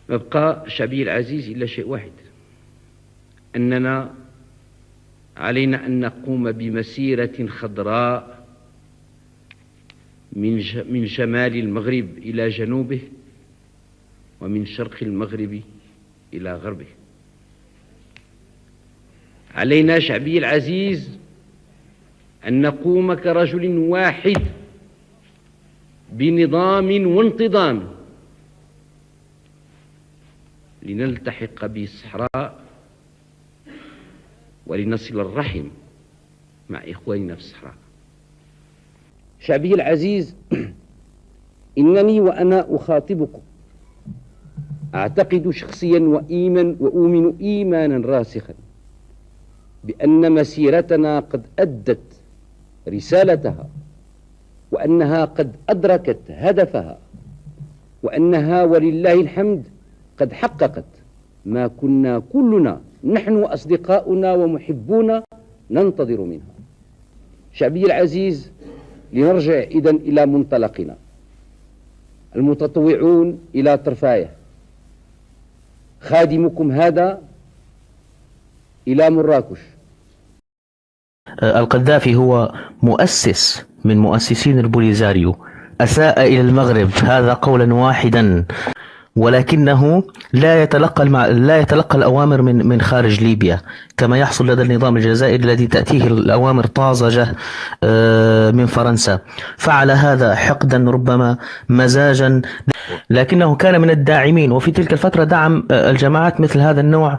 ما بقى شعبي العزيز إلا شيء واحد، أننا علينا أن نقوم بمسيرة خضراء من شمال المغرب إلى جنوبه، ومن شرق المغرب إلى غربه. علينا شعبي العزيز أن نقوم كرجل واحد بنظام وانتظام لنلتحق بالصحراء ولنصل الرحم مع إخواننا في الصحراء. شعبي العزيز، إنني وأنا أخاطبكم أعتقد شخصيا وأؤمن إيمانا راسخا بأن مسيرتنا قد أدت رسالتها، وأنها قد أدركت هدفها، وأنها ولله الحمد قد حققت ما كنا كلنا نحن وأصدقاؤنا ومحبونا ننتظر منها. شعبي العزيز، لنرجع إذن إلى منطلقنا. المتطوعون إلى طرفايه، خادمكم هذا إلى مراكش. القذافي هو مؤسس من مؤسسين البوليزاريو، أساء إلى المغرب، هذا قولا واحدا، ولكنه لا يتلقى الأوامر من خارج ليبيا كما يحصل لدى النظام الجزائري الذي تأتيه الأوامر طازجة من فرنسا. فعل هذا حقدا ربما مزاجا، لكنه كان من الداعمين، وفي تلك الفترة دعم الجماعات مثل هذا النوع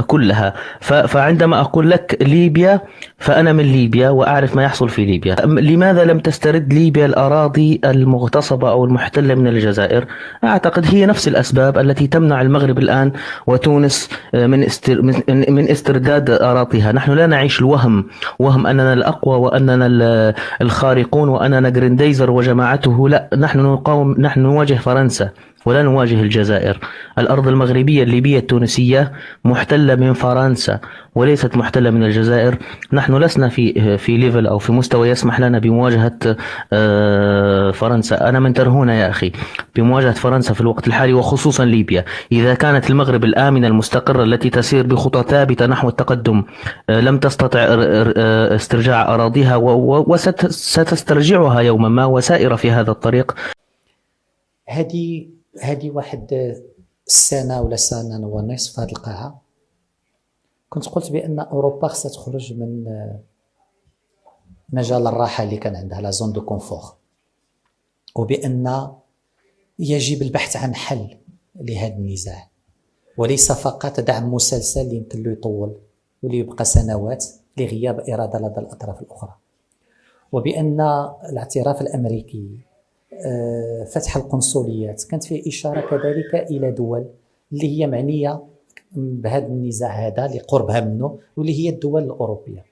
كلها. فعندما أقول لك ليبيا، فأنا من ليبيا وأعرف ما يحصل في ليبيا. لماذا لم تسترد ليبيا الأراضي المغتصبة أو المحتلة من الجزائر؟ أعتقد هي نفس الأسباب التي تمنع المغرب الآن وتونس من استرداد أراضيها. نحن لا نعيش وهم أننا الأقوى وأننا الخارقون وأننا جرينديزر وجماعته. لا، نحن نواجه فرنسا ولا نواجه الجزائر. الأرض المغربية الليبية التونسية محتلة من فرنسا وليست محتلة من الجزائر. نحن لسنا في ليفل أو في مستوى يسمح لنا بمواجهة فرنسا. أنا من ترهونة يا أخي بمواجهة فرنسا في الوقت الحالي، وخصوصا ليبيا. إذا كانت المغرب الآمنة المستقرة التي تسير بخطى ثابتة نحو التقدم لم تستطع استرجاع أراضيها وستسترجعها يوما ما وسائر في هذا الطريق. هذه واحد السنة ولا سنة ونصف في هذه القاعة كنت قلت بأن أوروبا خصها تخرج من مجال الراحة اللي كان عندها لا زون دو كونفور، وبأن يجب البحث عن حل لهذا النزاع، وليس فقط دعم مسلسل اللي يمكن له يطول واللي يبقى سنوات لغياب إرادة لدى الأطراف الأخرى، وبأن الاعتراف الأمريكي فتح القنصليات كانت فيه إشارة كذلك إلى دول اللي هي معنية بهذا النزاع هذا لقربها منه، واللي هي الدول الأوروبية.